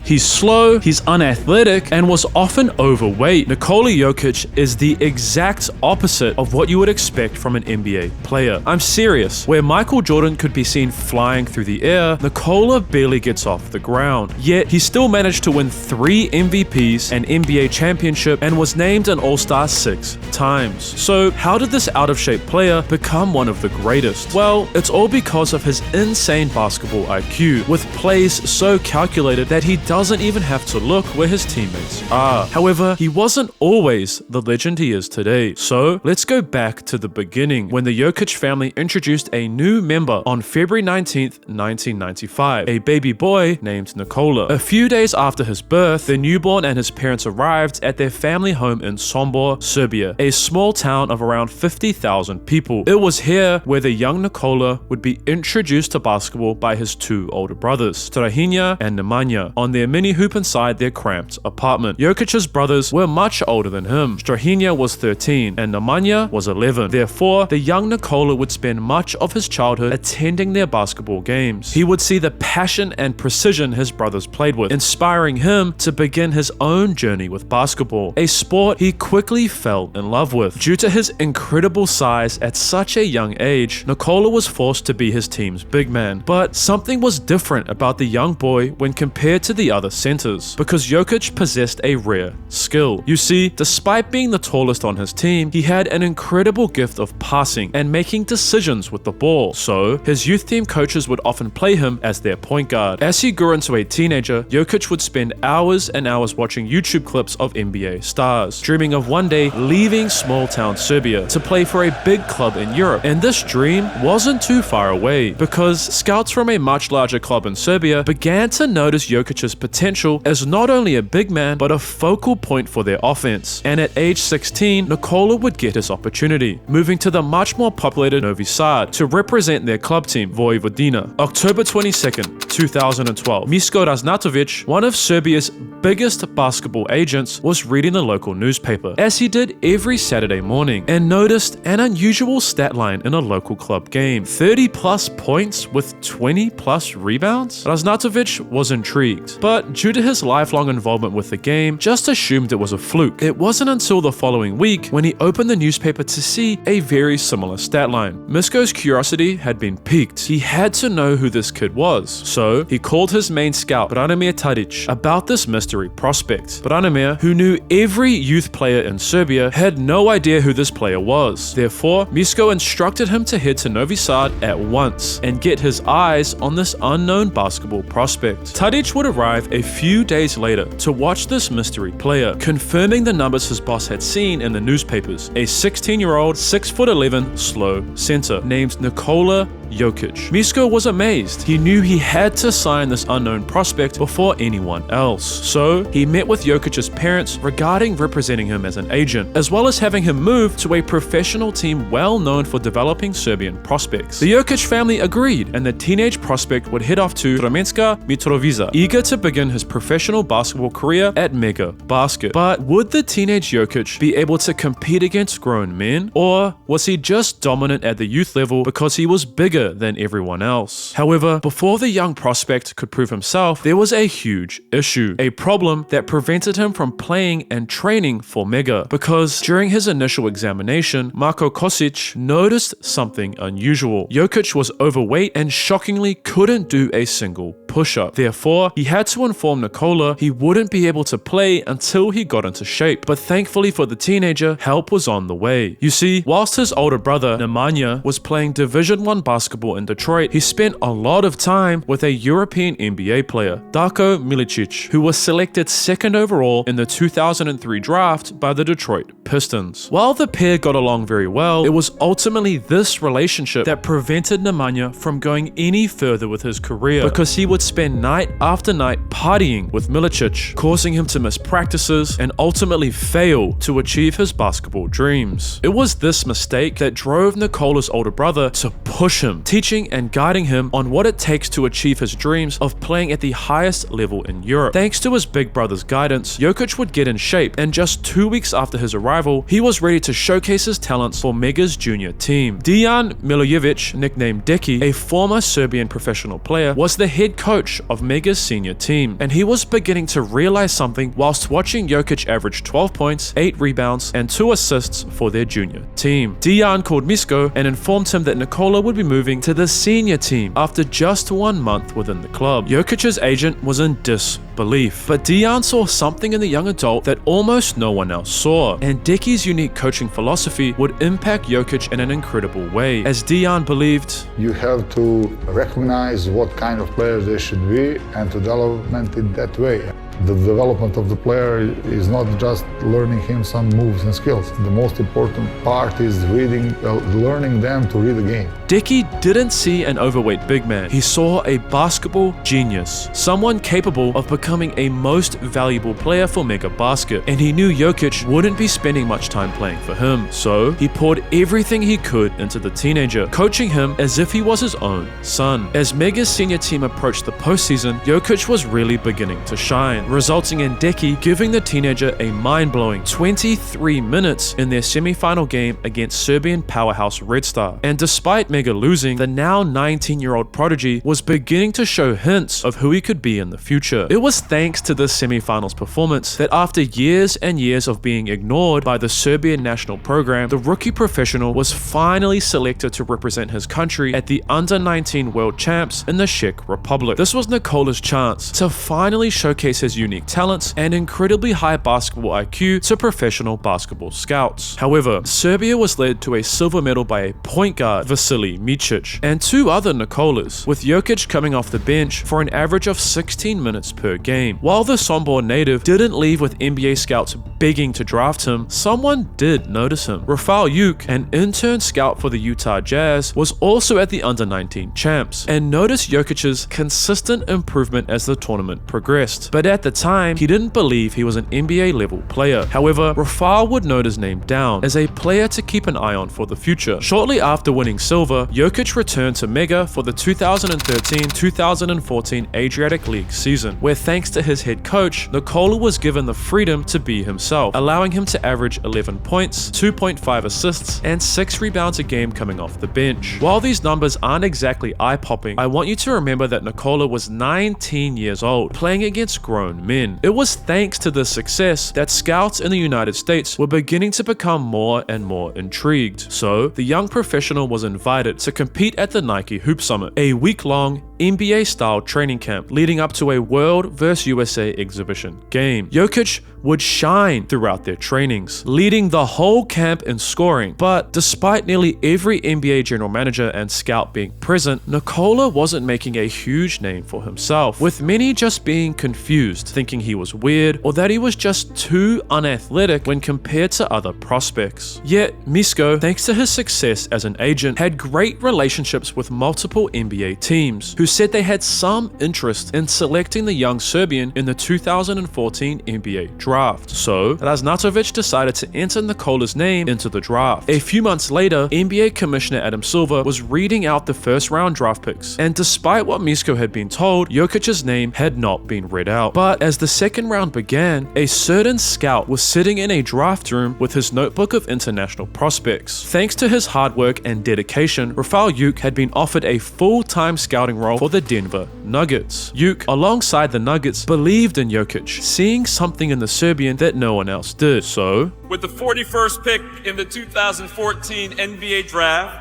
He's slow, he's unathletic, and was often overweight. Nikola Jokic is the exact opposite of what you would expect from an NBA player. I'm serious. Where Michael Jordan could be seen flying through the air, Nikola barely gets off the ground. Yet, he still managed to win 3 MVPs, an NBA championship, and was named an All-Star 6 times. So, how did this out-of-shape player become one of the greatest? Well, it's all because of his insane basketball IQ, with plays so calculated that he doesn't even have to look where his teammates are. However, he wasn't always the legend he is today. So, let's go back to the beginning, when the Jokic family introduced a new member on February 19th, 1995, a baby boy named Nikola. A few days after his birth, the newborn and his parents arrived at their family home in Sombor, Serbia, a small town of around 50,000 people. It was here where the young Nikola would be introduced to basketball by his 2 older brothers, Strahinja and Nemanja, on their mini hoop inside their cramped apartment. Jokic's brothers were much older than him. Strahinja was 13 and Nemanja was 11. Therefore, the young Nikola would spend much of his childhood attending their basketball games. He would see the passion and precision his brothers played with, inspiring him to begin his own journey with basketball, a sport he quickly fell in love with. Due to his incredible size at such a young age, Nikola was forced to be his team's big man. But something was different about the young boy when compared to the other centers, because Jokic possessed a rare skill. You see, despite being the tallest on his team, he had an incredible gift of passing and making decisions with the ball. So, his youth team coaches would often play him as their point guard. As he grew into a teenager, Jokic would spend hours and hours watching YouTube clips of NBA stars, dreaming of one day leaving small-town Serbia to play for a big club in Europe. And this dream wasn't too far away, because scouts from a much larger club in Serbia began to notice Jokic's potential as not only a big man, but a focal point for their offense. And at age 16, Nikola would get his opportunity, moving to the much more populated Novi Sad to represent their club team, Vojvodina. October 22nd, 2012, Misko Raznatovic, one of Serbia's biggest basketball agents, was reading the local newspaper, as he did every Saturday morning, and noticed an unusual stat line in a local club game: 30 plus points with 20 plus rebounds. Raznatovic was intrigued, but due to his lifelong involvement with the game, just assumed it was a fluke. It wasn't until the following week when he opened the newspaper to see a very similar stat line. Misko's curiosity had been piqued. He had to know who this kid was, so he called his main scout, Branimir Tadic, about this mystery prospect. Branimir, who knew every youth player in Serbia, had no idea who this player was. Therefore, Misko instructed him to head to Novi Sad at once and get his eyes on this unknown basketball prospect. Tadic would arrive a few days later to watch this mystery player, confirming the numbers his boss had seen in the newspapers: a 16-year-old, 6'11" slow center named Nikola Jokic. Misko was amazed. He knew he had to sign this unknown prospect before anyone else. So he met with Jokic's parents regarding representing him as an agent, as well as having him move to a professional team well known for developing Serbian prospects. The Jokic family agreed, and the teenage prospect would head off to Sremska Mitrovica, eager to begin his professional basketball career at Mega Basket. But would the teenage Jokic be able to compete against grown men, or was he just dominant at the youth level because he was bigger than everyone else? However, before the young prospect could prove himself, there was a huge issue, a problem that prevented him from playing and training for Mega, because during his initial examination, Marko Kosic noticed something unusual. Jokic was overweight and shockingly couldn't do a single push-up. Therefore, he had to inform Nikola he wouldn't be able to play until he got into shape. But thankfully for the teenager, help was on the way. You see, whilst his older brother, Nemanja, was playing Division I basketball in Detroit, he spent a lot of time with a European NBA player, Darko Milicic, who was selected 2nd overall in the 2003 draft by the Detroit Pistons. While the pair got along very well, it was ultimately this relationship that prevented Nemanja from going any further with his career, because he would spend night after night partying with Milicic, causing him to miss practices and ultimately fail to achieve his basketball dreams. It was this mistake that drove Nikola's older brother to push him him, teaching and guiding him on what it takes to achieve his dreams of playing at the highest level in Europe. Thanks to his big brother's guidance, Jokic would get in shape, and just 2 weeks after his arrival, he was ready to showcase his talents for Mega's junior team. Dejan Milojevic, nicknamed Deki, a former Serbian professional player, was the head coach of Mega's senior team, and he was beginning to realize something whilst watching Jokic average 12 points, 8 rebounds, and 2 assists for their junior team. Dejan called Misko and informed him that Nikola would be moving to the senior team after just 1 month within the club. Jokic's agent was in disbelief, but Dejan saw something in the young adult that almost no one else saw, and Deki's unique coaching philosophy would impact Jokic in an incredible way, as Dejan believed, you have to recognize what kind of players they should be and to develop it that way. The development of the player is not just learning him some moves and skills. The most important part is learning them to read the game. Deki didn't see an overweight big man. He saw a basketball genius, someone capable of becoming a most valuable player for Mega Basket, and he knew Jokic wouldn't be spending much time playing for him. So he poured everything he could into the teenager, coaching him as if he was his own son. As Mega's senior team approached the postseason, Jokic was really beginning to shine, resulting in Deki giving the teenager a mind-blowing 23 minutes in their semi-final game against Serbian powerhouse Red Star. And despite Mega losing, the now 19-year-old prodigy was beginning to show hints of who he could be in the future. It was thanks to this semi-finals performance that after years and years of being ignored by the Serbian national program, the rookie professional was finally selected to represent his country at the Under-19 World Champs in the Czech Republic. This was Nikola's chance to finally showcase his unique talents and incredibly high basketball IQ to professional basketball scouts. However, Serbia was led to a silver medal by a point guard, Vasilij Micic, and 2 other Nikolas, with Jokic coming off the bench for an average of 16 minutes per game. While the Sombor native didn't leave with NBA scouts begging to draft him, someone did notice him. Rafael Yuk, an intern scout for the Utah Jazz, was also at the Under-19 champs and noticed Jokic's consistent improvement as the tournament progressed. But at the time, he didn't believe he was an NBA level player. However, Rafael would note his name down as a player to keep an eye on for the future. Shortly after winning silver, Jokic returned to Mega for the 2013-2014 Adriatic League season, where thanks to his head coach, Nikola was given the freedom to be himself, allowing him to average 11 points, 2.5 assists, and 6 rebounds a game coming off the bench. While these numbers aren't exactly eye-popping, I want you to remember that Nikola was 19 years old, playing against grown men. It was thanks to this success that scouts in the United States were beginning to become more and more intrigued. So, the young professional was invited to compete at the Nike Hoop Summit, a week-long NBA-style training camp leading up to a World vs USA exhibition game. Jokic would shine throughout their trainings, leading the whole camp in scoring. But despite nearly every NBA general manager and scout being present, Nikola wasn't making a huge name for himself, with many just being confused, thinking he was weird or that he was just too unathletic when compared to other prospects. Yet, Misko, thanks to his success as an agent, had great relationships with multiple NBA teams, who said they had some interest in selecting the young Serbian in the 2014 NBA draft. So, Raznatovic decided to enter Nikola's name into the draft. A few months later, NBA Commissioner Adam Silver was reading out the first round draft picks, and despite what Misko had been told, Jokic's name had not been read out. But as the second round began, a certain scout was sitting in a draft room with his notebook of international prospects. Thanks to his hard work and dedication, Rafael Yuk had been offered a full-time scouting role for the Denver Nuggets. Yuk, alongside the Nuggets, believed in Jokic, seeing something in the Serbian that no one else did. So, with the 41st pick in the 2014 NBA draft,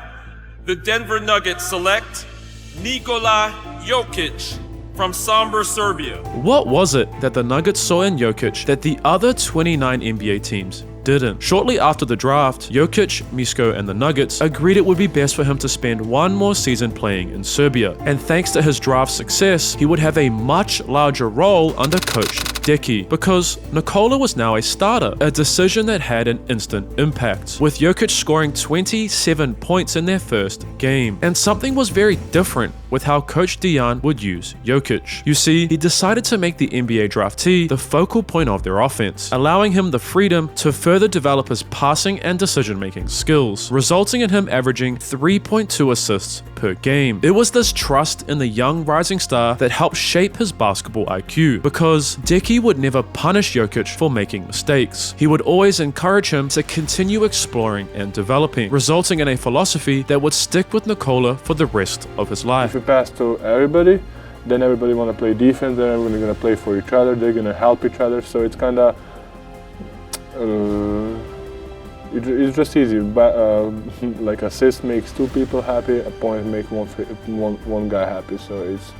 the Denver Nuggets select Nikola Jokic from Sombor Serbia. What was it that the Nuggets saw in Jokic that the other 29 NBA teams didn't? Shortly after the draft, Jokic, Misko, and the Nuggets agreed it would be best for him to spend one more season playing in Serbia, and thanks to his draft success, he would have a much larger role under coach Deki, because Nikola was now a starter, a decision that had an instant impact, with Jokic scoring 27 points in their first game. And something was very different with how Coach Dejan would use Jokic. You see, he decided to make the NBA draftee the focal point of their offense, allowing him the freedom to further develop his passing and decision-making skills, resulting in him averaging 3.2 assists per game. It was this trust in the young rising star that helped shape his basketball IQ, because Deki would never punish Jokic for making mistakes. He would always encourage him to continue exploring and developing, resulting in a philosophy that would stick with Nikola for the rest of his life. If you pass to everybody, then everybody want to play defense, then everybody going to play for each other, they're going to help each other, so it's kind of it's just easy. Like assist makes two people happy, a point makes one guy happy, so it's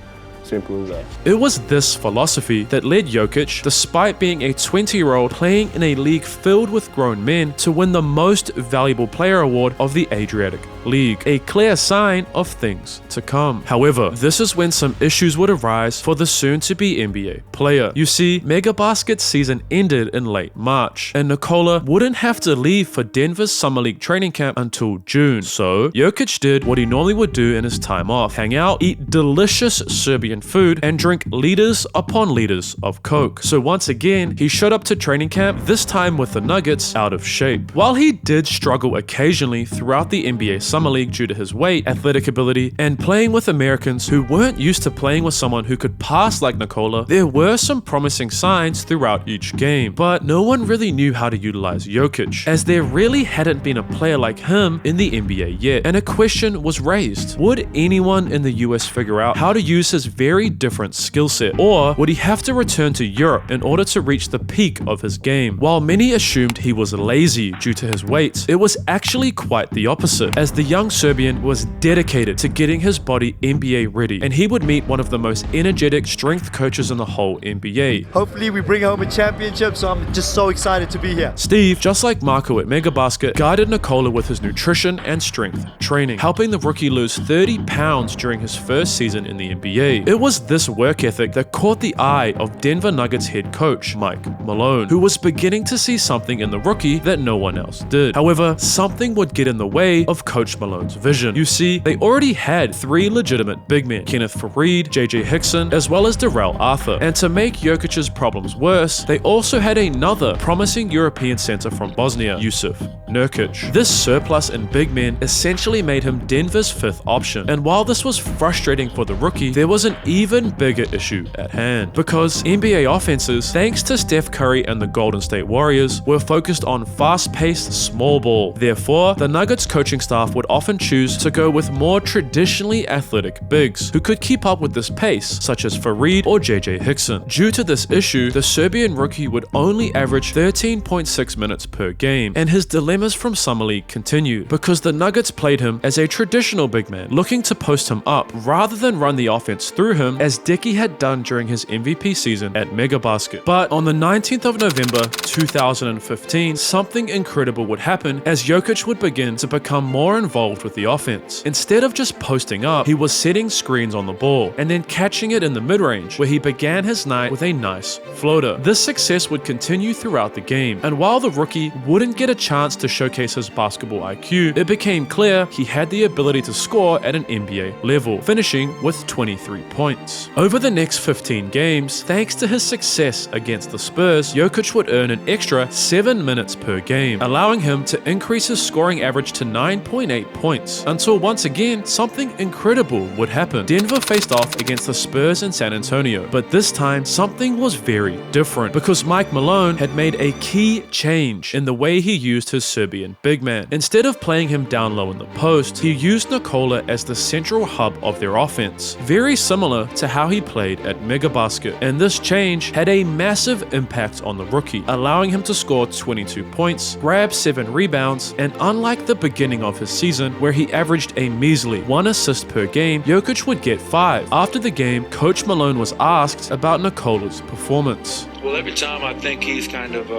simple as that. It was this philosophy that led Jokic, despite being a 20-year-old playing in a league filled with grown men, to win the Most Valuable Player award of the Adriatic League, a clear sign of things to come. However, this is when some issues would arise for the soon-to-be NBA player. You see, Megabasket's season ended in late March, and Nikola wouldn't have to leave for Denver's Summer League training camp until June. So, Jokic did what he normally would do in his time off: hang out, eat delicious Serbian food, and drink liters upon liters of Coke. So once again, he showed up to training camp, this time with the Nuggets out of shape. While he did struggle occasionally throughout the NBA Summer League due to his weight, athletic ability, and playing with Americans who weren't used to playing with someone who could pass like Nikola, there were some promising signs throughout each game, but no one really knew how to utilize Jokic, as there really hadn't been a player like him in the NBA yet, and a question was raised: would anyone in the US figure out how to use his very different skill set, or would he have to return to Europe in order to reach the peak of his game? While many assumed he was lazy due to his weight, it was actually quite the opposite, as the young Serbian was dedicated to getting his body NBA ready, and he would meet one of the most energetic strength coaches in the whole NBA. Hopefully we bring home a championship, so I'm just so excited to be here. Steve, just like Marco at Megabasket, guided Nikola with his nutrition and strength training, helping the rookie lose 30 pounds during his first season in the NBA. It was this work ethic that caught the eye of Denver Nuggets head coach Mike Malone, who was beginning to see something in the rookie that no one else did. However, something would get in the way of Coach Malone's vision. You see, they already had 3 legitimate big men: Kenneth Faried, JJ Hickson, as well as Darrell Arthur. And to make Jokic's problems worse, they also had another promising European center from Bosnia, Jusuf Nurkic. This surplus in big men essentially made him Denver's 5th option. And while this was frustrating for the rookie, there was an even bigger issue at hand, because NBA offenses, thanks to Steph Curry and the Golden State Warriors, were focused on fast-paced small ball. Therefore, the Nuggets coaching staff would often choose to go with more traditionally athletic bigs who could keep up with this pace, such as Faried or JJ Hickson. Due to this issue, the Serbian rookie would only average 13.6 minutes per game, and his dilemmas from Summer League continued, because the Nuggets played him as a traditional big man, looking to post him up rather than run the offense through him, as Deki had done during his MVP season at Megabasket. But on the 19th of November 2015, something incredible would happen, as Jokic would begin to become more involved with the offense. Instead of just posting up, he was setting screens on the ball and then catching it in the mid-range, where he began his night with a nice floater. This success would continue throughout the game, and while the rookie wouldn't get a chance to showcase his basketball IQ, it became clear he had the ability to score at an NBA level, finishing with 23 points. Over the next 15 games, thanks to his success against the Spurs, Jokic would earn an extra 7 minutes per game, allowing him to increase his scoring average to 9.8 points, until once again, something incredible would happen. Denver faced off against the Spurs in San Antonio, but this time, something was very different, because Mike Malone had made a key change in the way he used his Serbian big man. Instead of playing him down low in the post, he used Nikola as the central hub of their offense, very similar to how he played at Megabasket. And this change had a massive impact on the rookie, allowing him to score 22 points, grab 7 rebounds, and unlike the beginning of his season, where he averaged a measly 1 assist per game, Jokic would get 5. After the game, Coach Malone was asked about Nikola's performance. Well, every time I think he's kind of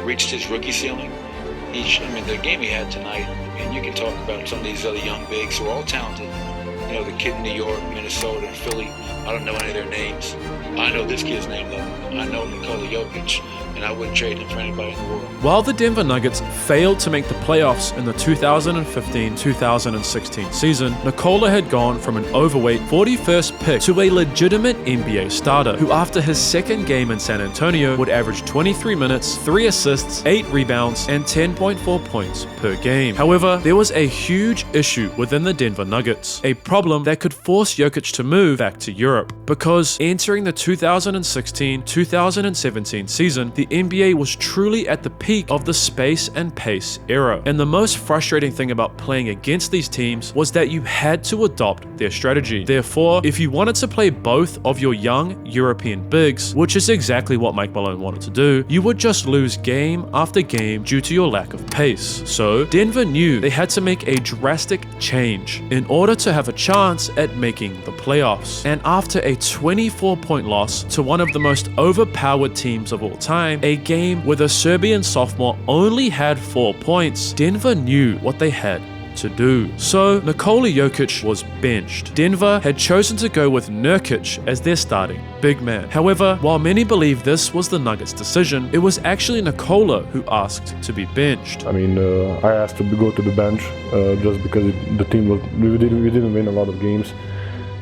reached his rookie ceiling. The game he had tonight, and you can talk about some of these other young bigs who are all talented, You know, the kid in New York, Minnesota, and Philly. I don't know any of their names. I know this kid's name, though. I know Nikola Jokic, and I wouldn't trade him for anybody in the world. While the Denver Nuggets failed to make the playoffs in the 2015-2016 season, Nikola had gone from an overweight 41st pick to a legitimate NBA starter, who after his second game in San Antonio would average 23 minutes, 3 assists, 8 rebounds, and 10.4 points per game. However, there was a huge issue within the Denver Nuggets, a problem that could force Jokic to move back to Europe, because entering the 2016-2017 season, the NBA was truly at the peak of the space and pace era. And the most frustrating thing about playing against these teams was that you had to adopt their strategy. Therefore, if you wanted to play both of your young European bigs, which is exactly what Mike Malone wanted to do, you would just lose game after game due to your lack of pace. So Denver knew they had to make a drastic change in order to have a chance at making the playoffs. And after a 24-point loss to one of the most overpowered teams of all time, a game where the Serbian sophomore only had 4 points, Denver knew what they had to do. So Nikola Jokic was benched. Denver had chosen to go with Nurkic as their starting big man. However, while many believe this was the Nuggets' decision, it was actually Nikola who asked to be benched. I mean, I asked to go to the bench just because the team was we didn't win a lot of games,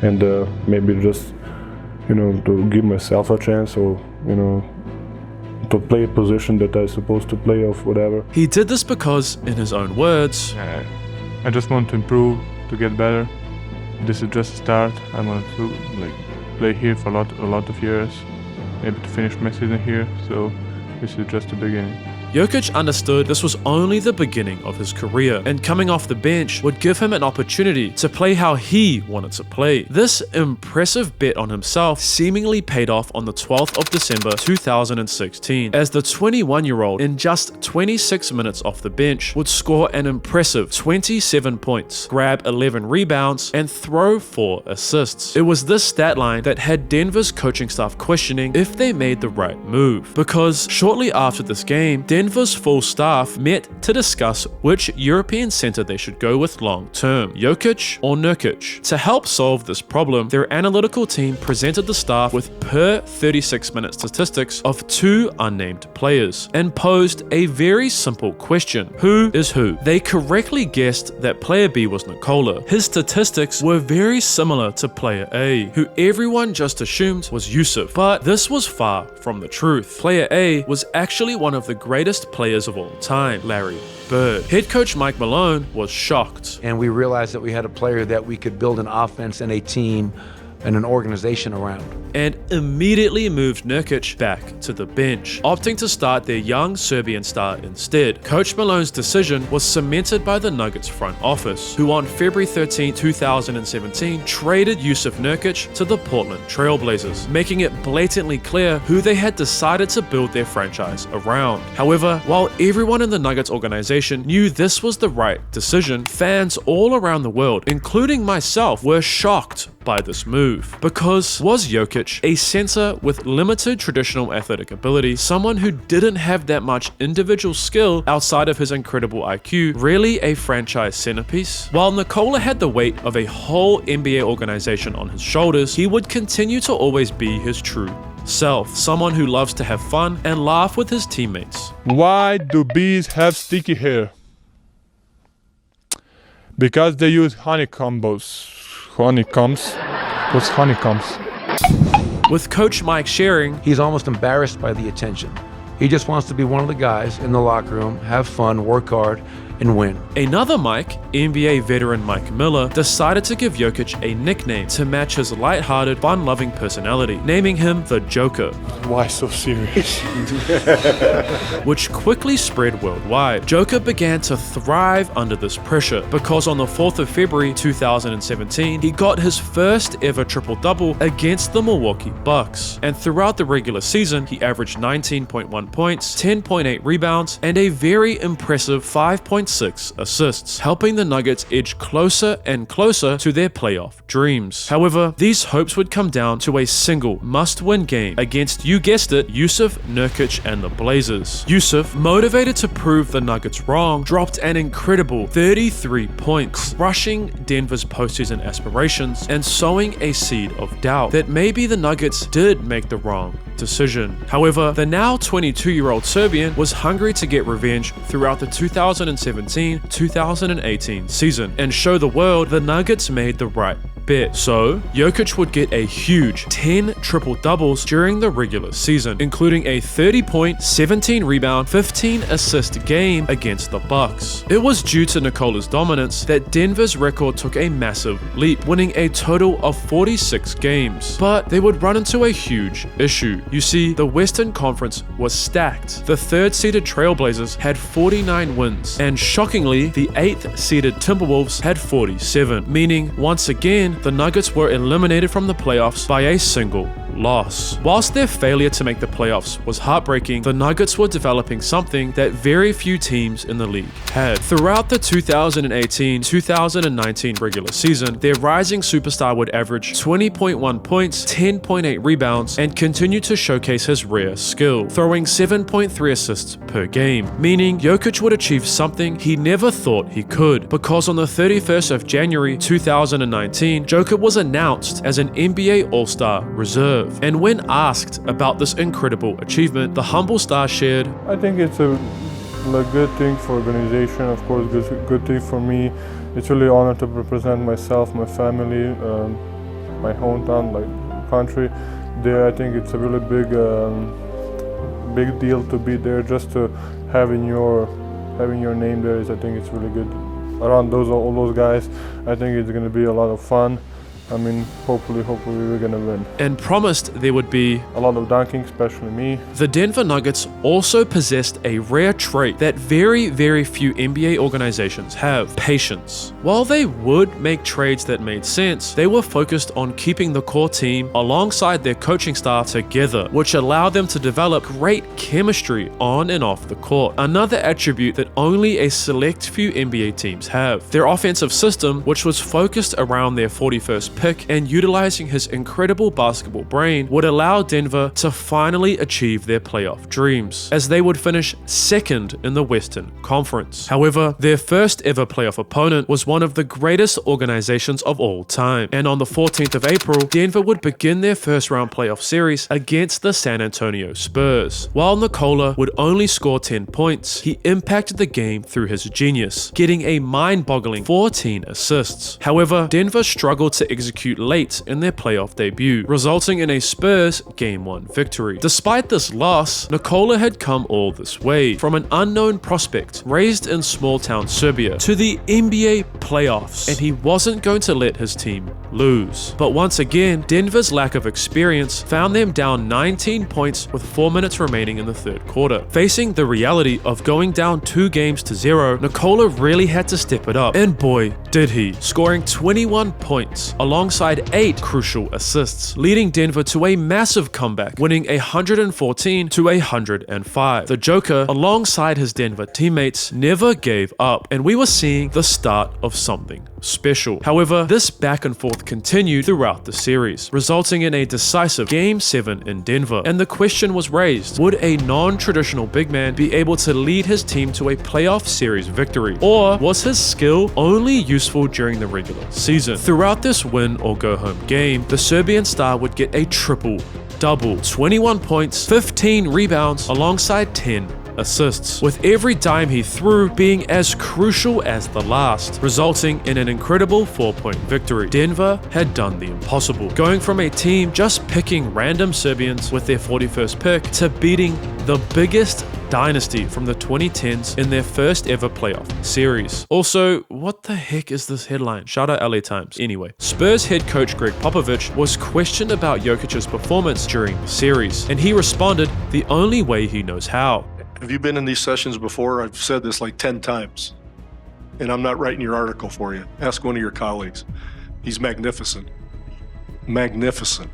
and maybe just to give myself a chance, or to play a position that I'm supposed to play or whatever. He did this because, in his own words, I just want to improve, to get better. This is just a start. I want to play here for a lot of years, maybe to finish my season here. So this is just the beginning. Jokic understood this was only the beginning of his career, and coming off the bench would give him an opportunity to play how he wanted to play. This impressive bet on himself seemingly paid off on the 12th of December 2016, as the 21-year-old in just 26 minutes off the bench would score an impressive 27 points, grab 11 rebounds, and throw 4 assists. It was this stat line that had Denver's coaching staff questioning if they made the right move, because shortly after this game, Denver's full staff met to discuss which European center they should go with long-term, Jokic or Nurkic. To help solve this problem, their analytical team presented the staff with per 36-minute statistics of 2 unnamed players and posed a very simple question: who is who? They correctly guessed that player B was Nikola. His statistics were very similar to player A, who everyone just assumed was Yusuf, but this was far from the truth. Player A was actually one of the greatest players of all time, Larry Bird. Head coach Mike Malone was shocked. And we realized that we had a player that we could build an offense and a team and an organization around. And immediately moved Nurkic back to the bench, opting to start their young Serbian star instead. Coach Malone's decision was cemented by the Nuggets front office, who on February 13, 2017 traded Yusuf Nurkic to the Portland Trailblazers, making it blatantly clear who they had decided to build their franchise around. However, while everyone in the Nuggets organization knew this was the right decision, fans all around the world, including myself, were shocked by this move. Because was Jokic, a center with limited traditional athletic ability, someone who didn't have that much individual skill outside of his incredible IQ, really a franchise centerpiece? While Nikola had the weight of a whole NBA organization on his shoulders, he would continue to always be his true self, someone who loves to have fun and laugh with his teammates. Why do bees have sticky hair? Because they use honeycombs. Honeycombs? What's honeycombs? With Coach Mike sharing, He's almost embarrassed by the attention. He just wants to be one of the guys in the locker room, have fun, work hard, and win. Another Mike, NBA veteran Mike Miller, decided to give Jokic a nickname to match his lighthearted, fun-loving personality, naming him the Joker. Why so serious? Which quickly spread worldwide. Joker began to thrive under this pressure because on the 4th of February 2017, he got his first ever triple-double against the Milwaukee Bucks. And throughout the regular season, he averaged 19.1 points, 10.8 rebounds, and a very impressive 5.6 10.6 assists, helping the Nuggets edge closer and closer to their playoff dreams. However, these hopes would come down to a single must-win game against, you guessed it, Jusuf Nurkic and the Blazers. Jusuf, motivated to prove the Nuggets wrong, dropped an incredible 33 points, crushing Denver's postseason aspirations and sowing a seed of doubt that maybe the Nuggets did make the wrong decision. However, the now 22-year-old Serbian was hungry to get revenge throughout the 2017-2018 season and show the world the Nuggets made the right bet. So, Jokic would get a huge 10 triple-doubles during the regular season, including a 30-point, 17-rebound, 15-assist game against the Bucks. It was due to Nikola's dominance that Denver's record took a massive leap, winning a total of 46 games. But they would run into a huge issue. You see, the Western Conference was stacked. The 3rd-seeded Trailblazers had 49 wins, and shockingly, the 8th-seeded Timberwolves had 47, meaning, once again, the Nuggets were eliminated from the playoffs by a single loss. Whilst their failure to make the playoffs was heartbreaking, the Nuggets were developing something that very few teams in the league had. Throughout the 2018-2019 regular season, their rising superstar would average 20.1 points, 10.8 rebounds, and continue to showcase his rare skill, throwing 7.3 assists per game, meaning Jokic would achieve something he never thought he could, because on the 31st of January 2019, Jokic was announced as an NBA All-Star reserve. And when asked about this incredible achievement, the humble star shared, I think it's a good thing for organization, of course, good thing for me. It's really an honor to represent myself, my family, my hometown, like country. There, I think it's a really big deal to be there. Just to having your name there is, I think it's really good. Around all those guys, I think it's going to be a lot of fun. I mean, hopefully we're gonna win. And promised there would be a lot of dunking, especially me. The Denver Nuggets also possessed a rare trait that very, very few NBA organizations have: patience. While they would make trades that made sense, they were focused on keeping the core team alongside their coaching staff together, which allowed them to develop great chemistry on and off the court. Another attribute that only a select few NBA teams have. Their offensive system, which was focused around their 41st pick and utilizing his incredible basketball brain, would allow Denver to finally achieve their playoff dreams, as they would finish second in the Western Conference. However, their first ever playoff opponent was one of the greatest organizations of all time, and on the 14th of April, Denver would begin their first round playoff series against the San Antonio Spurs. While Nikola would only score 10 points, he impacted the game through his genius, getting a mind-boggling 14 assists. However, Denver struggled to execute late in their playoff debut, resulting in a Spurs Game 1 victory. Despite this loss, Nikola had come all this way, from an unknown prospect raised in small-town Serbia to the NBA playoffs, and he wasn't going to let his team lose. But once again, Denver's lack of experience found them down 19 points with 4 minutes remaining in the third quarter. Facing the reality of going down 2-0, Nikola really had to step it up, and boy, did he, scoring 21 points alongside 8 crucial assists, leading Denver to a massive comeback, winning 114-105. The Joker, alongside his Denver teammates, never gave up, and we were seeing the start of something special. However, this back and forth continued throughout the series, resulting in a decisive Game 7 in Denver, and the question was raised: would a non-traditional big man be able to lead his team to a playoff series victory, or was his skill only useful during the regular season? Throughout this win or go home game, the Serbian star would get a triple-double, 21 points, 15 rebounds, alongside 10 assists, with every dime he threw being as crucial as the last, resulting in an incredible 4-point victory. Denver had done the impossible, going from a team just picking random Serbians with their 41st pick to beating the biggest dynasty from the 2010s in their first ever playoff series. Also, what the heck is this headline? Shout out LA Times. Anyway, Spurs head coach Greg Popovich was questioned about Jokic's performance during the series, and he responded the only way he knows how. Have you been in these sessions before? I've said this like 10 times, and I'm not writing your article for you. Ask one of your colleagues. He's magnificent. Magnificent.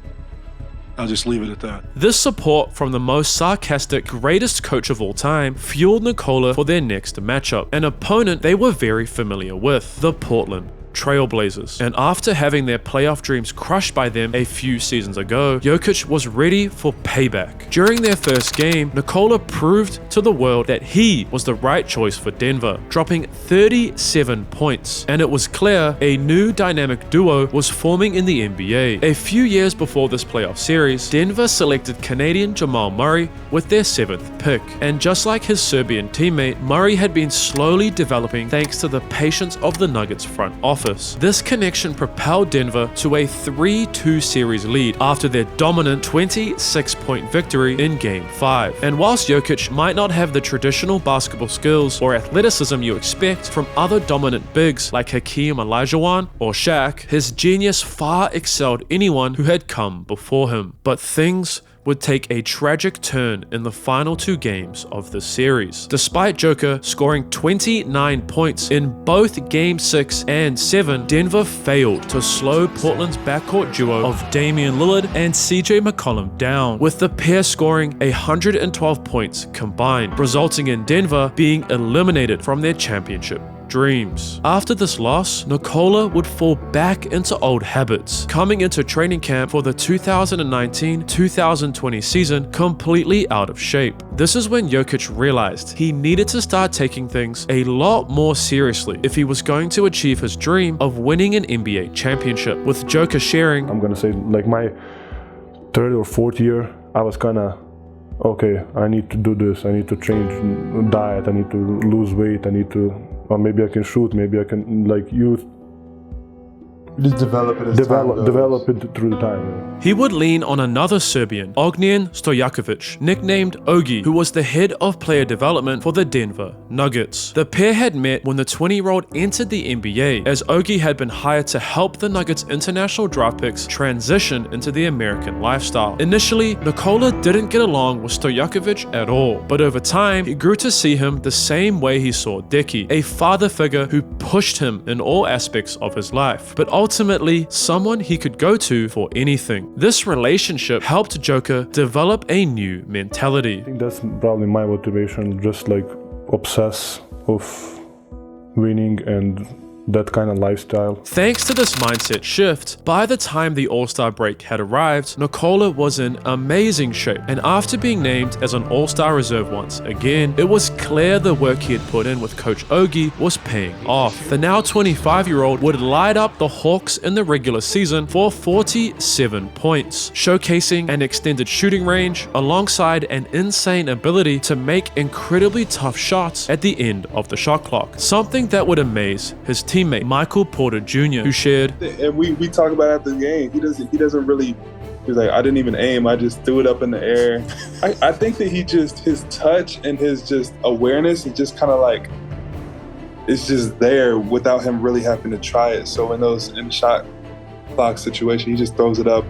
I'll just leave it at that. This support from the most sarcastic, greatest coach of all time fueled Nikola for their next matchup, an opponent they were very familiar with, the Portland Trailblazers. And after having their playoff dreams crushed by them a few seasons ago, Jokic was ready for payback. During their first game, Nikola proved to the world that he was the right choice for Denver, dropping 37 points. And it was clear a new dynamic duo was forming in the NBA. A few years before this playoff series, Denver selected Canadian Jamal Murray with their 7th pick. And just like his Serbian teammate, Murray had been slowly developing thanks to the patience of the Nuggets front office. This connection propelled Denver to a 3-2 series lead after their dominant 26-point victory in Game 5. And whilst Jokic might not have the traditional basketball skills or athleticism you expect from other dominant bigs like Hakeem Olajuwon or Shaq, his genius far excelled anyone who had come before him. But things would take a tragic turn in the final 2 games of the series. Despite Joker scoring 29 points in both Game 6 and 7, Denver failed to slow Portland's backcourt duo of Damian Lillard and CJ McCollum down, with the pair scoring 112 points combined, resulting in Denver being eliminated from their championship dreams. After this loss, Nikola would fall back into old habits, coming into training camp for the 2019-2020 season completely out of shape. This is when Jokic realized he needed to start taking things a lot more seriously if he was going to achieve his dream of winning an NBA championship, with Joker sharing, I'm gonna say like my 3rd or 4th year, I was kinda, okay, I need to do this, I need to change diet, I need to lose weight, I need to, or maybe I can shoot, maybe I can like use. Just develop it as develop it through the time. He would lean on another Serbian, Ognjen Stojakovic, nicknamed Ogi, who was the head of player development for the Denver Nuggets. The pair had met when the 20-year-old entered the NBA, as Ogi had been hired to help the Nuggets' international draft picks transition into the American lifestyle. Initially, Nikola didn't get along with Stojakovic at all, but over time, he grew to see him the same way he saw Deki, a father figure who pushed him in all aspects of his life, but ultimately someone he could go to for anything. This relationship helped Joker develop a new mentality. I think that's probably my motivation, just like obsess of winning and that kind of lifestyle. Thanks to this mindset shift, by the time the All-Star break had arrived, Nikola was in amazing shape, and after being named as an All-Star reserve once again, it was clear the work he had put in with Coach Ogi was paying off. The now 25-year-old would light up the Hawks in the regular season for 47 points, showcasing an extended shooting range alongside an insane ability to make incredibly tough shots at the end of the shot clock, something that would amaze his teammate Michael Porter Jr., who shared, and we talk about after the game, he doesn't really, he's like, I didn't even aim, I just threw it up in the air. I think that his touch and his just awareness is just kind of like, it's just there without him really having to try it. So in shot clock situation, he just throws it up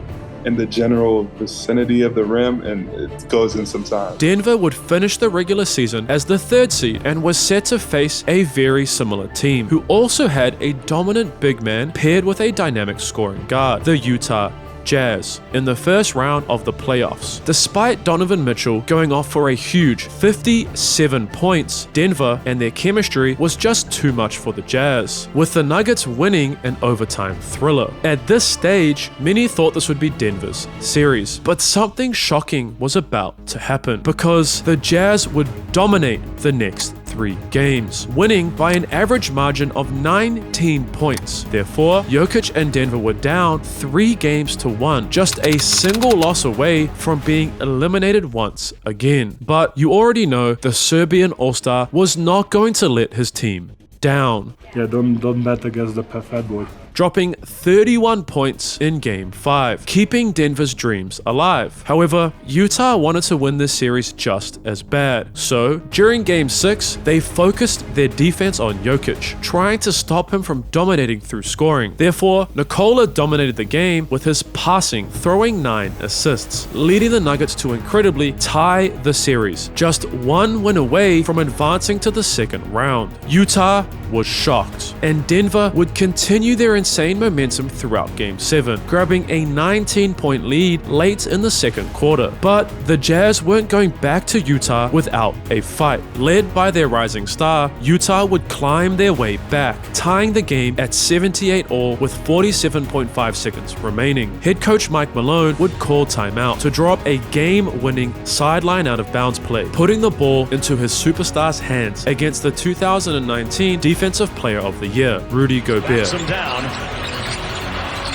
in the general vicinity of the rim and it goes in sometimes. Denver would finish the regular season as the 3rd seed and was set to face a very similar team, who also had a dominant big man paired with a dynamic scoring guard, the Utah Jazz, in the first round of the playoffs. Despite Donovan Mitchell going off for a huge 57 points, Denver and their chemistry was just too much for the Jazz, with the Nuggets winning an overtime thriller. At this stage, many thought this would be Denver's series, but something shocking was about to happen, because the Jazz would dominate the next 3 games, winning by an average margin of 19 points. Therefore, Jokic and Denver were down 3 games to 1, just a single loss away from being eliminated once again. But you already know the Serbian All-Star was not going to let his team down. Yeah, don't bet against the fat boy. Dropping 31 points in Game 5, keeping Denver's dreams alive. However, Utah wanted to win this series just as bad. So, during Game 6, they focused their defense on Jokic, trying to stop him from dominating through scoring. Therefore, Nikola dominated the game with his passing, throwing 9 assists, leading the Nuggets to incredibly tie the series, just 1 win away from advancing to the 2nd round. Utah was shocked, and Denver would continue their insane momentum throughout Game 7, grabbing a 19-point lead late in the second quarter. But the Jazz weren't going back to Utah without a fight. Led by their rising star, Utah would climb their way back, tying the game at 78 all with 47.5 seconds remaining. Head coach Mike Malone would call timeout to draw up a game-winning sideline out of bounds play, putting the ball into his superstar's hands against the 2019 Defensive Player of the Year, Rudy Gobert. Him down.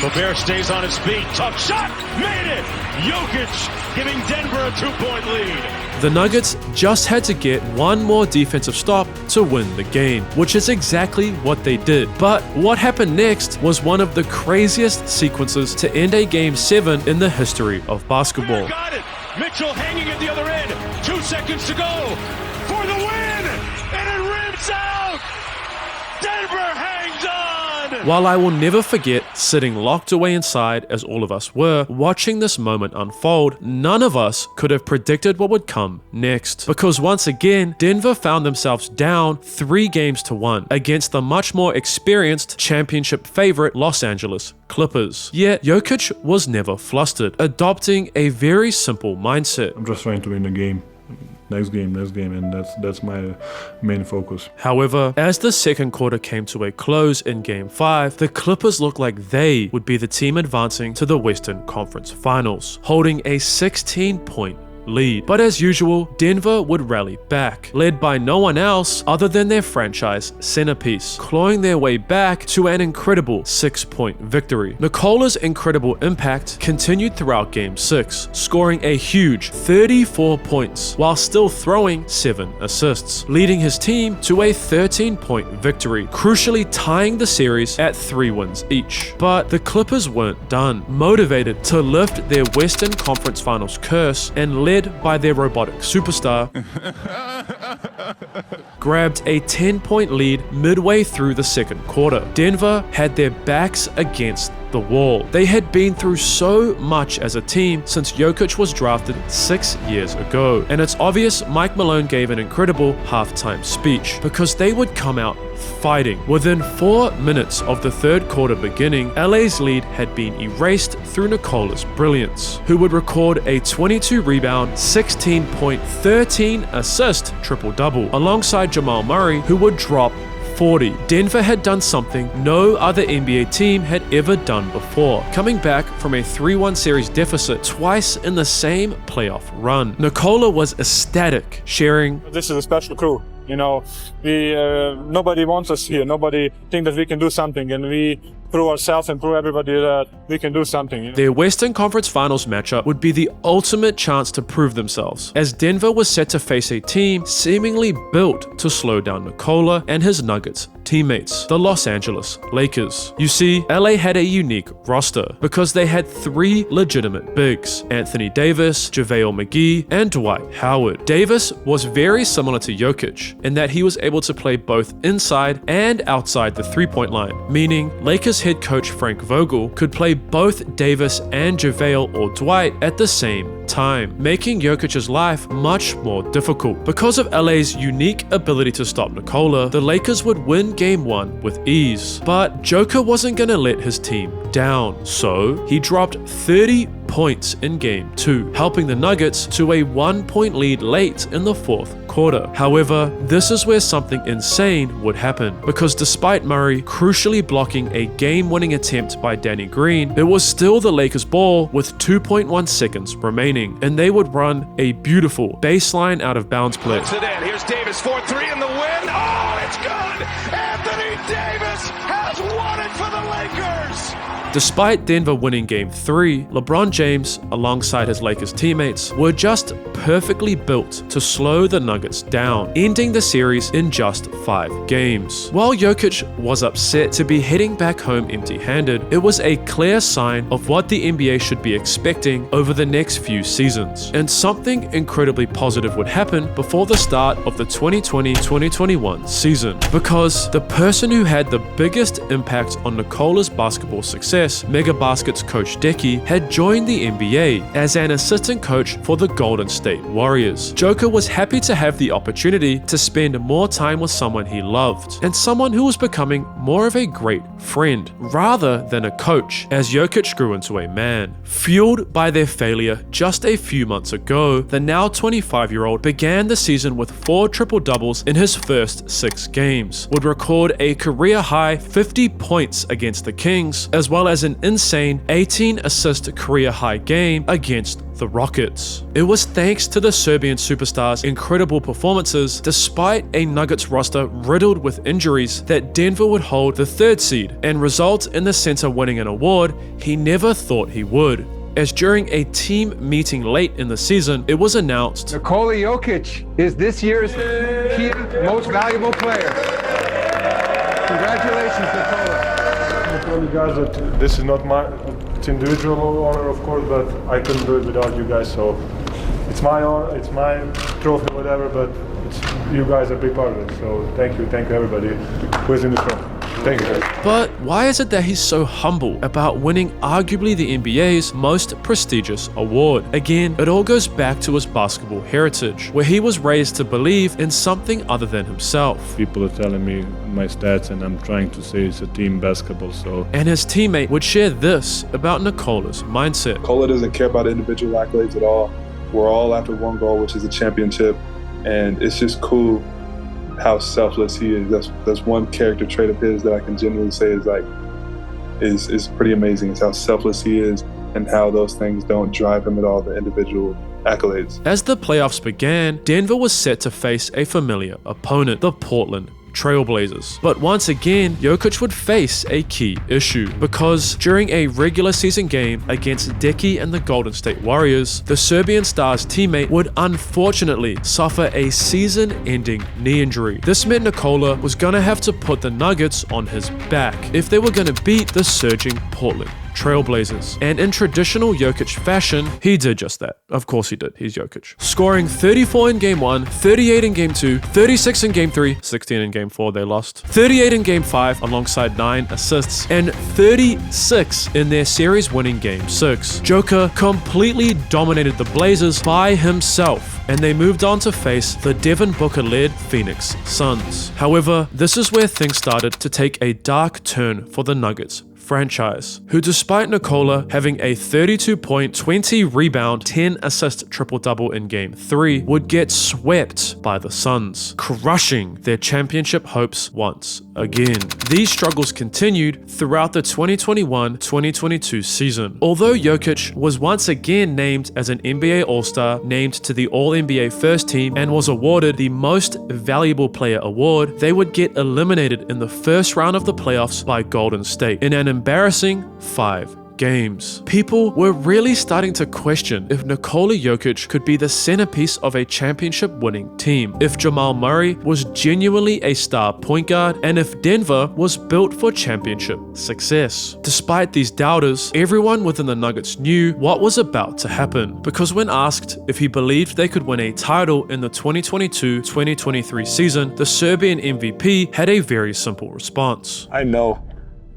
Gobert stays on his feet. Tough shot. Made it. Jokic giving Denver a 2-point lead. The Nuggets just had to get one more defensive stop to win the game, which is exactly what they did. But what happened next was one of the craziest sequences to end a Game 7 in the history of basketball. Got it. Mitchell hanging at the other end. 2 seconds to go for the win. And it rims out. Denver hangs on! While I will never forget sitting locked away inside, as all of us were, watching this moment unfold, none of us could have predicted what would come next. Because once again, Denver found themselves down 3-1 against the much more experienced championship favorite Los Angeles Clippers. Yet Jokic was never flustered, adopting a very simple mindset. I'm just trying to win the game. Next game, and that's my main focus. However, as the second quarter came to a close in Game 5, the Clippers looked like they would be the team advancing to the Western Conference Finals, holding a 16-point lead. But as usual, Denver would rally back, led by no one else other than their franchise centerpiece, clawing their way back to an incredible 6-point victory. Nikola's incredible impact continued throughout Game 6, scoring a huge 34 points while still throwing 7 assists, leading his team to a 13-point victory, crucially tying the series at 3 wins each. But the Clippers weren't done. Motivated to lift their Western Conference Finals curse and led by their robotic superstar, grabbed a 10-point lead midway through the second quarter. Denver had their backs against the wall. They had been through so much as a team since Jokic was drafted 6 years ago, and it's obvious Mike Malone gave an incredible halftime speech because they would come out fighting. Within 4 minutes of the third quarter beginning, LA's lead had been erased through Nikola's brilliance, who would record a 22 rebound, 16 point, 13 assist triple-double alongside Jamal Murray, who would drop 40. Denver had done something no other NBA team had ever done before, coming back from a 3-1 series deficit twice in the same playoff run. Nikola was ecstatic, sharing, "This is a special crew. You know, nobody wants us here. Nobody think that we can do something, and we prove ourselves and prove everybody that we can do something." You know? Their Western Conference Finals matchup would be the ultimate chance to prove themselves, as Denver was set to face a team seemingly built to slow down Nikola and his Nuggets teammates, the Los Angeles Lakers. You see, LA had a unique roster because they had 3 legitimate bigs: Anthony Davis, JaVale McGee, and Dwight Howard. Davis was very similar to Jokic in that he was able to play both inside and outside the 3-point line, meaning Lakers head coach Frank Vogel could play both Davis and JaVale or Dwight at the same time, making Jokic's life much more difficult. Because of LA's unique ability to stop Nikola, the Lakers would win Game 1 with ease. But Joker wasn't going to let his team down, so he dropped 30 points in Game 2, helping the Nuggets to a 1-point lead late in the fourth quarter. However, this is where something insane would happen, because despite Murray crucially blocking a game-winning attempt by Danny Green, it was still the Lakers' ball with 2.1 seconds remaining, and they would run a beautiful baseline out of bounds play. Puts it in. Here's Davis, 4-3 in the win. Oh, it's good! Anthony Davis has won it for the Lakers! Despite Denver winning Game 3, LeBron James, alongside his Lakers teammates, were just perfectly built to slow the Nuggets down, ending the series in just 5 games. While Jokic was upset to be heading back home empty-handed, it was a clear sign of what the NBA should be expecting over the next few seasons. And something incredibly positive would happen before the start of the 2020-2021 season, because the person who had the biggest impact on Nikola's basketball success success, Mega Baskets coach Decky had joined the NBA as an assistant coach for the Golden State Warriors. Joker was happy to have the opportunity to spend more time with someone he loved, and someone who was becoming more of a great friend, rather than a coach, as Jokic grew into a man. Fueled by their failure just a few months ago, the now 25-year-old began the season with 4 triple-doubles in his first 6 games, would record a career-high 50 points against the Kings, as well as an insane 18-assist career-high game against the Rockets. It was thanks to the Serbian superstar's incredible performances, despite a Nuggets roster riddled with injuries, that Denver would hold the 3rd seed and result in the center winning an award he never thought he would. As during a team meeting late in the season, it was announced, Nikola Jokic is this year's most valuable player. Congratulations, Nikola. I told you guys that this is not it's individual honor, of course, but I couldn't do it without you guys. So it's my honor, it's my trophy, whatever. But you guys are a big part of it. So thank you everybody who is in this room. Thank you guys. But why is it that he's so humble about winning arguably the NBA's most prestigious award? Again, it all goes back to his basketball heritage, where he was raised to believe in something other than himself. People are telling me my stats, and I'm trying to say it's a team basketball. So. And his teammate would share this about Nikola's mindset. Nikola doesn't care about individual accolades at all. We're all after one goal, which is a championship, and it's just cool how selfless he is. That's one character trait of his that I can genuinely say is pretty amazing. It's how selfless he is and how those things don't drive him at all, the individual accolades. As the playoffs began, Denver was set to face a familiar opponent, the Portland Trailblazers. But once again, Jokic would face a key issue, because during a regular season game against Decky and the Golden State Warriors, the Serbian star's teammate would unfortunately suffer a season-ending knee injury. This meant Nikola was gonna have to put the Nuggets on his back if they were gonna beat the surging Portland Trailblazers. And in traditional Jokic fashion, he did just that. Of course he did. He's Jokic. Scoring 34 in Game 1, 38 in Game 2, 36 in Game 3, 16 in Game 4 they lost, 38 in Game 5 alongside 9 assists, and 36 in their series-winning Game 6. Joker completely dominated the Blazers by himself, and they moved on to face the Devin Booker-led Phoenix Suns. However, this is where things started to take a dark turn for the Nuggets franchise, who, despite Nikola having a 32-point, 20-rebound, 10-assist triple-double in Game 3, would get swept by the Suns, crushing their championship hopes once again. These struggles continued throughout the 2021-2022 season. Although Jokic was once again named as an NBA All-Star, named to the All-NBA First Team, and was awarded the Most Valuable Player award, they would get eliminated in the first round of the playoffs by Golden State in an embarrassing 5 games. People were really starting to question if Nikola Jokic could be the centerpiece of a championship-winning team, if Jamal Murray was genuinely a star point guard, and if Denver was built for championship success. Despite these doubters, everyone within the Nuggets knew what was about to happen, because when asked if he believed they could win a title in the 2022-2023 season, the Serbian MVP had a very simple response. I know.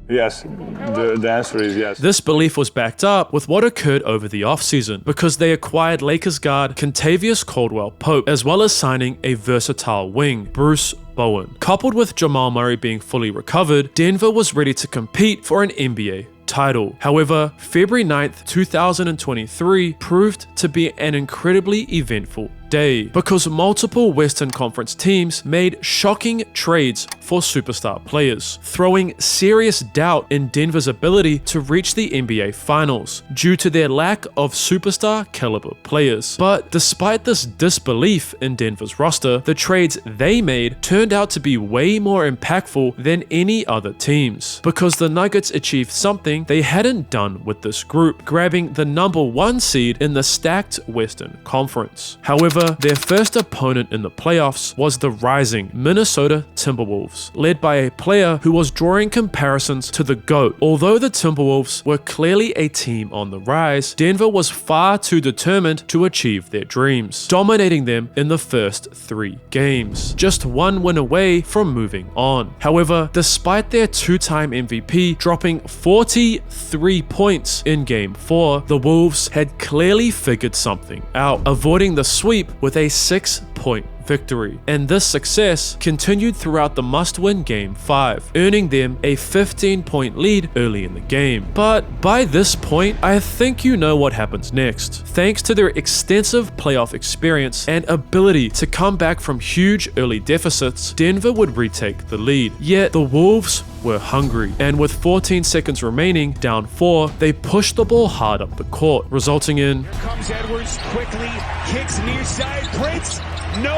Yes, the answer is yes. This belief was backed up with what occurred over the offseason, because they acquired Lakers guard Kentavious Caldwell-Pope, as well as signing a versatile wing, Bruce Bowen. Coupled with Jamal Murray being fully recovered, Denver was ready to compete for an NBA title. However, February 9th, 2023 proved to be an incredibly eventful day, because multiple Western Conference teams made shocking trades for superstar players, throwing serious doubt in Denver's ability to reach the NBA Finals due to their lack of superstar caliber players. But despite this disbelief in Denver's roster, the trades they made turned out to be way more impactful than any other teams, because the Nuggets achieved something they hadn't done with this group, grabbing the #1 seed in the stacked Western Conference. However, However, their first opponent in the playoffs was the rising Minnesota Timberwolves, led by a player who was drawing comparisons to the GOAT. Although the Timberwolves were clearly a team on the rise, Denver was far too determined to achieve their dreams, dominating them in the first 3 games, just one win away from moving on. However, despite their 2-time MVP dropping 43 points in Game 4, the Wolves had clearly figured something out, avoiding the sweep with a 6-point victory. And this success continued throughout the must-win Game 5, earning them a 15-point lead early in the game. But by this point, I think you know what happens next. Thanks to their extensive playoff experience and ability to come back from huge early deficits, Denver would retake the lead. Yet the Wolves were hungry, and with 14 seconds remaining, down 4, they pushed the ball hard up the court, resulting in... Here comes Edwards, quickly, kicks near side, breaks, no!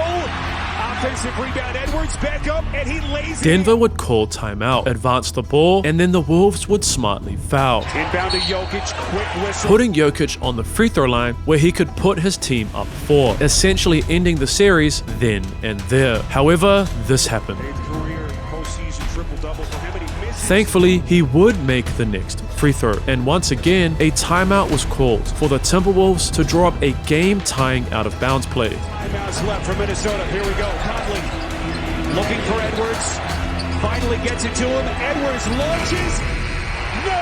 Offensive rebound, Edwards back up, and he lays it. Denver would call timeout, advance the ball, and then the Wolves would smartly foul. Inbound to Jokic, quick whistle. Putting Jokic on the free throw line where he could put his team up 4, essentially ending the series then and there. However, this happened. Thankfully, he would make the next free throw, and once again, a timeout was called for the Timberwolves to draw up a game-tying out-of-bounds play. Timeouts left for Minnesota. Here we go. Conley looking for Edwards. Finally gets it to him. Edwards launches. No!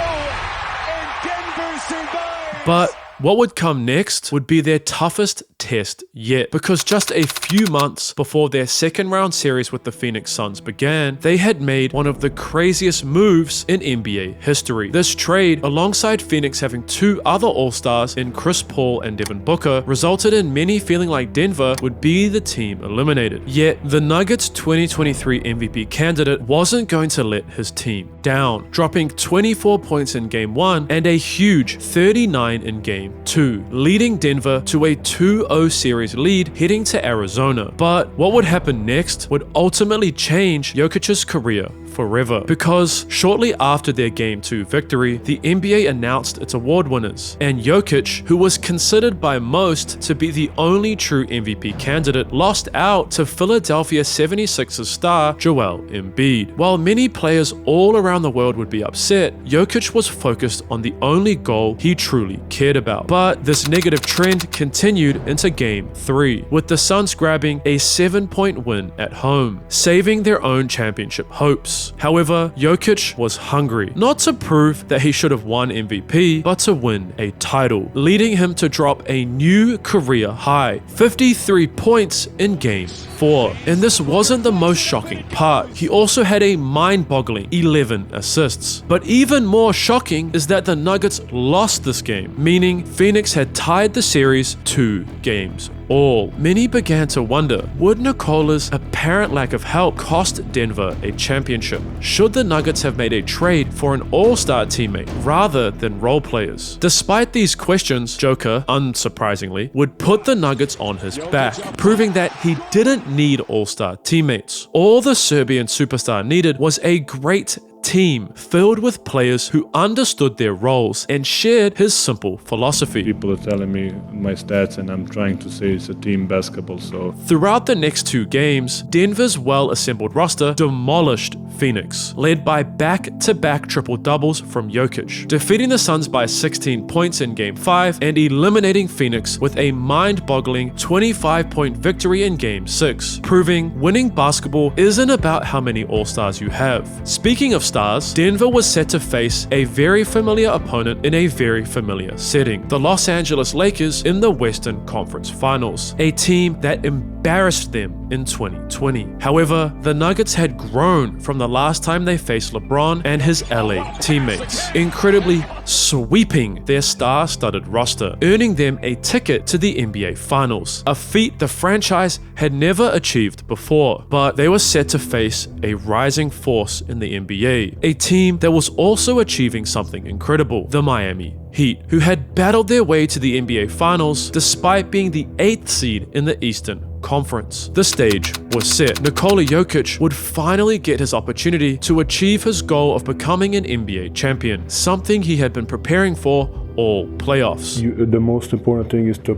And Denver survives! But what would come next would be their toughest test yet, because just a few months before their second round series with the Phoenix Suns began, they had made one of the craziest moves in NBA history. This trade, alongside Phoenix having 2 other All-Stars in Chris Paul and Devin Booker, resulted in many feeling like Denver would be the team eliminated. Yet, the Nuggets' 2023 MVP candidate wasn't going to let his team down, dropping 24 points in Game 1 and a huge 39 in Game 2, leading Denver to a 2-0 series lead heading to Arizona. But what would happen next would ultimately change Jokic's career forever, because shortly after their Game 2 victory, the NBA announced its award winners, and Jokic, who was considered by most to be the only true MVP candidate, lost out to Philadelphia 76ers star Joel Embiid. While many players all around the world would be upset, Jokic was focused on the only goal he truly cared about. But this negative trend continued into Game 3, with the Suns grabbing a 7-point win at home, saving their own championship hopes. However, Jokic was hungry, not to prove that he should have won MVP, but to win a title, leading him to drop a new career high, 53 points in Game 4. And this wasn't the most shocking part. He also had a mind-boggling 11 assists. But even more shocking is that the Nuggets lost this game, meaning Phoenix had tied the series 2 games all. Many began to wonder, would Nikola's apparent lack of help cost Denver a championship? Should the Nuggets have made a trade for an all-star teammate rather than role players? Despite these questions, Joker, unsurprisingly, would put the Nuggets on his back, proving that he didn't need all-star teammates. All the Serbian superstar needed was a great team filled with players who understood their roles and shared his simple philosophy. People are telling me my stats and I'm trying to say it's a team basketball, so... Throughout the next 2 games, Denver's well-assembled roster demolished Phoenix, led by back-to-back triple-doubles from Jokic, defeating the Suns by 16 points in Game 5 and eliminating Phoenix with a mind-boggling 25-point victory in Game 6, proving winning basketball isn't about how many All-Stars you have. Speaking of stars, Denver was set to face a very familiar opponent in a very familiar setting, the Los Angeles Lakers in the Western Conference Finals, a team that embarrassed them in 2020. However, the Nuggets had grown from the last time they faced LeBron and his LA teammates, incredibly sweeping their star-studded roster, earning them a ticket to the NBA Finals, a feat the franchise had never achieved before. But they were set to face a rising force in the NBA, a team that was also achieving something incredible, the Miami Heat, who had battled their way to the NBA Finals despite being the 8th seed in the Eastern Conference. The stage was set. Nikola Jokic would finally get his opportunity to achieve his goal of becoming an NBA champion, something he had been preparing for all playoffs. The most important thing is to,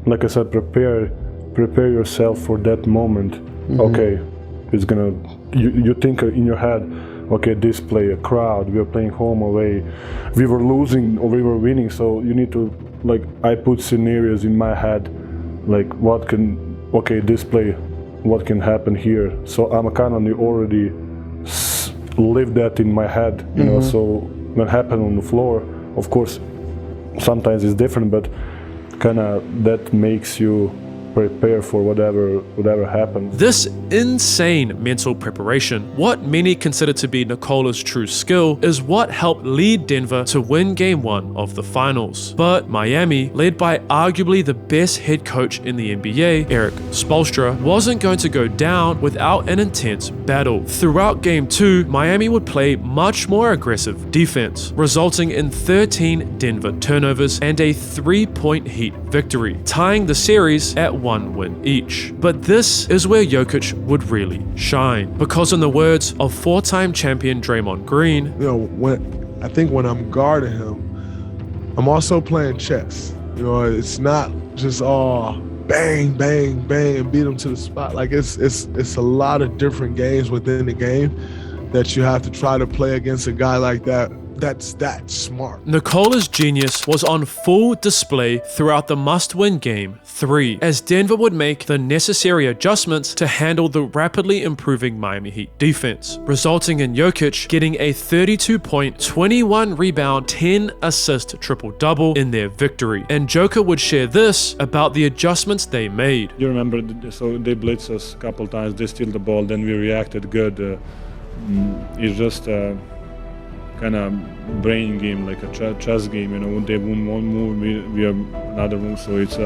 like I said, prepare prepare yourself for that moment. Okay, it's gonna. You think in your head, okay, this play, a crowd, we are playing home, away, we were losing or we were winning. So you need to, like, I put scenarios in my head, like this play, what can happen here. So I'm kind of already live that in my head, you know. So when it happened on the floor, of course, sometimes it's different, but kind of that makes you prepare for whatever happens. This insane mental preparation, what many consider to be Nikola's true skill, is what helped lead Denver to win Game 1 of the finals. But Miami, led by arguably the best head coach in the NBA, Erik Spoelstra, wasn't going to go down without an intense battle. Throughout Game 2, Miami would play much more aggressive defense, resulting in 13 Denver turnovers and a 3-point Heat victory, tying the series at 1 win each. But this is where Jokic would really shine, because in the words of 4-time champion Draymond Green, you know, when I'm guarding him, I'm also playing chess. You know, it's not just all bang, bang, bang and beat him to the spot. Like it's a lot of different games within the game that you have to try to play against a guy like that. That's that smart. Nikola's genius was on full display throughout the must-win Game 3, as Denver would make the necessary adjustments to handle the rapidly improving Miami Heat defense, resulting in Jokic getting a 32-point, 21-rebound, 10-assist triple-double in their victory. And Joker would share this about the adjustments they made. You remember, so they blitzed us a couple times, they steal the ball, then we reacted good. It's just kind of brain game, like a chess game, you know. They win one move, we have another move. So it's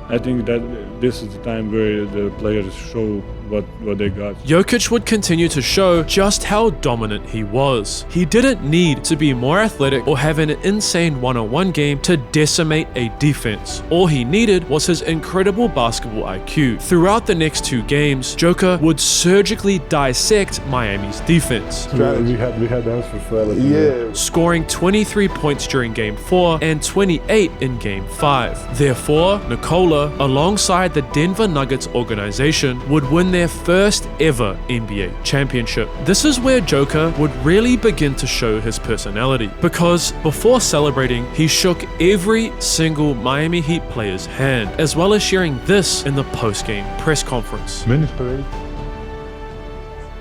I think that this is the time where the players show what they got. Jokic would continue to show just how dominant he was. He didn't need to be more athletic or have an insane one-on-one game to decimate a defense. All he needed was his incredible basketball IQ. Throughout the next 2 games, Joker would surgically dissect Miami's defense. We had answers for everything. Scoring 23 points during Game 4 and 28 in Game 5. Therefore, Nikola, alongside the Denver Nuggets organization, would win their first ever NBA championship. This is where Joker would really begin to show his personality, because before celebrating, he shook every single Miami Heat player's hand, as well as sharing this in the post-game press conference. When is parade?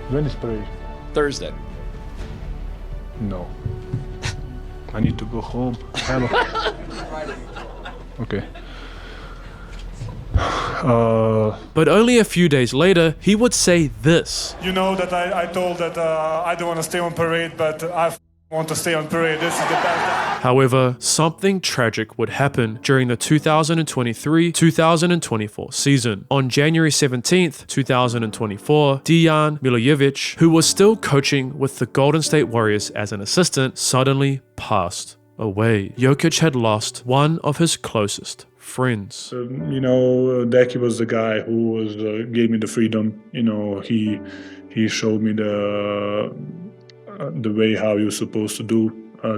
When is parade? Thursday. No. I need to go home. Hello. Okay. But only a few days later, he would say this. You know that I told that I don't want to stay on parade, but I want to stay on parade. This is the best. However, something tragic would happen during the 2023-2024 season. On January 17th, 2024, Damian Lillard, who was still coaching with the Golden State Warriors as an assistant, suddenly passed away. Jokic had lost one of his closest friends. You know, Decky was the guy who was gave me the freedom. You know, he showed me the way how you're supposed to do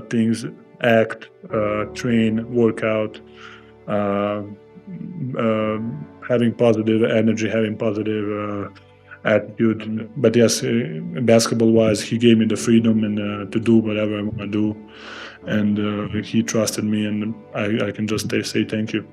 things, act, train, work out, having positive energy, having positive attitude. But yes, basketball-wise, he gave me the freedom and to do whatever I want to do. And he trusted me, and I can just say thank you.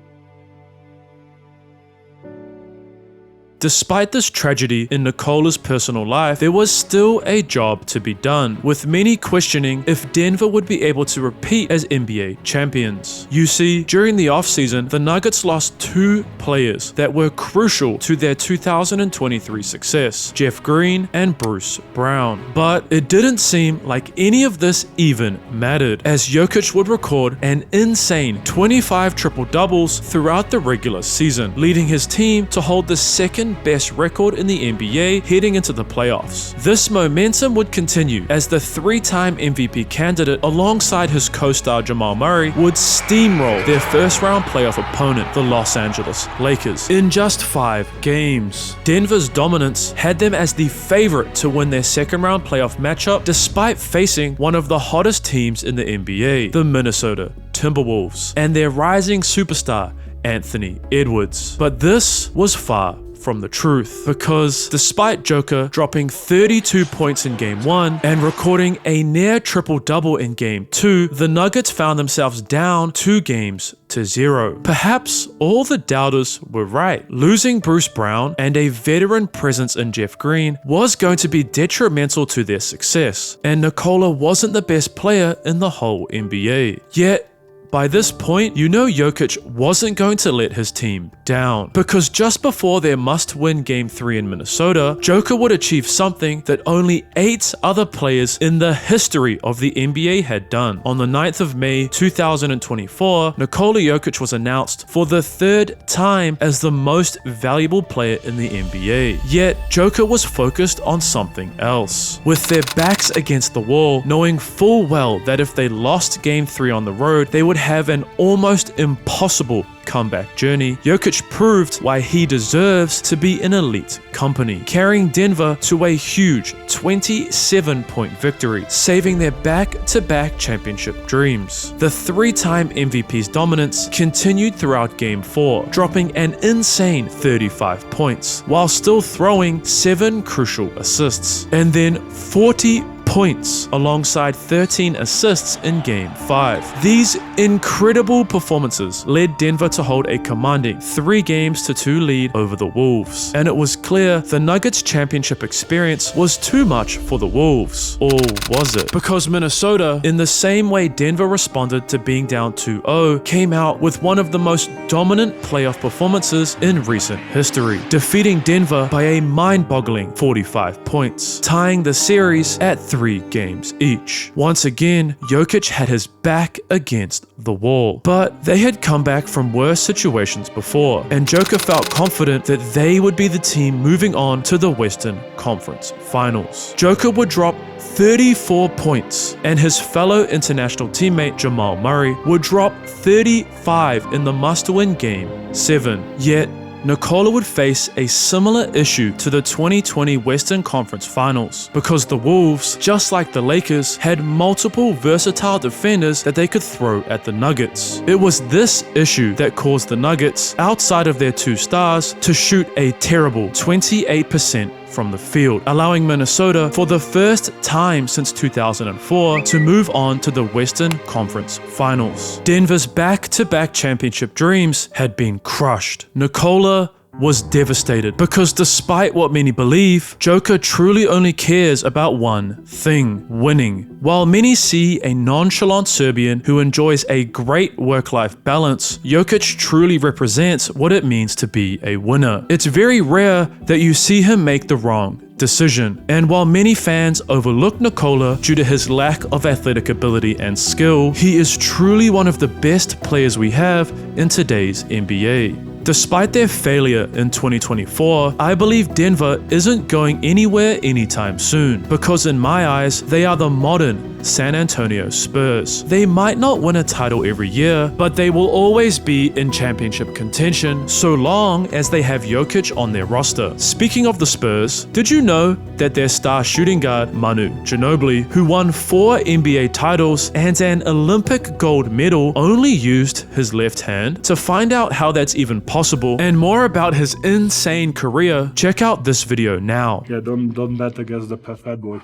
Despite this tragedy in Nikola's personal life, there was still a job to be done, with many questioning if Denver would be able to repeat as NBA champions. You see, during the offseason, the Nuggets lost 2 players that were crucial to their 2023 success, Jeff Green and Bruce Brown. But it didn't seem like any of this even mattered, as Jokic would record an insane 25 triple-doubles throughout the regular season, leading his team to hold the second best record in the NBA heading into the playoffs. This momentum would continue as the 3-time MVP candidate, alongside his co-star Jamal Murray, would steamroll their first-round playoff opponent, the Los Angeles Lakers, in just 5 games. Denver's dominance had them as the favorite to win their second-round playoff matchup, despite facing one of the hottest teams in the NBA, the Minnesota Timberwolves, and their rising superstar, Anthony Edwards. But this was far from the truth, because despite Joker dropping 32 points in Game 1 and recording a near triple-double in Game 2, the Nuggets found themselves down 2-0. Perhaps all the doubters were right. Losing Bruce Brown and a veteran presence in Jeff Green was going to be detrimental to their success, and Nikola wasn't the best player in the whole NBA. Yet, by this point, you know Jokic wasn't going to let his team down, because just before their must-win Game 3 in Minnesota, Joker would achieve something that only 8 other players in the history of the NBA had done. On the 9th of May 2024, Nikola Jokic was announced for the 3rd time as the most valuable player in the NBA. Yet, Joker was focused on something else. With their backs against the wall, knowing full well that if they lost Game 3 on the road, they would have an almost impossible comeback journey, Jokic proved why he deserves to be in elite company, carrying Denver to a huge 27-point victory, saving their back-to-back championship dreams. The 3-time MVP's dominance continued throughout Game 4, dropping an insane 35 points, while still throwing 7 crucial assists, and then 40 points alongside 13 assists in Game 5. These incredible performances led Denver to hold a commanding 3-2 lead over the Wolves, and it was clear the Nuggets championship experience was too much for the Wolves. Or was it? Because Minnesota, in the same way Denver responded to being down 2-0, came out with one of the most dominant playoff performances in recent history, defeating Denver by a mind-boggling 45 points, tying the series at 3 games each. Once again, Jokic had his back against the wall, but they had come back from worse situations before, and Joker felt confident that they would be the team moving on to the Western Conference Finals. Joker would drop 34 points, and his fellow international teammate Jamal Murray would drop 35 in the must-win Game 7. Yet, Nikola would face a similar issue to the 2020 Western Conference Finals, because the Wolves, just like the Lakers, had multiple versatile defenders that they could throw at the Nuggets. It was this issue that caused the Nuggets, outside of their 2 stars, to shoot a terrible 28% from the field, allowing Minnesota for the first time since 2004 to move on to the Western Conference Finals. Denver's back-to-back championship dreams had been crushed. Nikola was devastated, because despite what many believe, Joker truly only cares about one thing: winning. While many see a nonchalant Serbian who enjoys a great work-life balance, Jokic truly represents what it means to be a winner. It's very rare that you see him make the wrong decision, and while many fans overlook Nikola due to his lack of athletic ability and skill, he is truly one of the best players we have in today's NBA. Despite their failure in 2024, I believe Denver isn't going anywhere anytime soon, because in my eyes, they are the modern San Antonio Spurs. They might not win a title every year, but they will always be in championship contention so long as they have Jokic on their roster. Speaking of the Spurs, did you know that their star shooting guard Manu Ginobili, who won 4 NBA titles and an Olympic gold medal, only used his left hand? To find out how that's even possible and more about his insane career, check out this video now. Yeah, don't bet against the fat boy.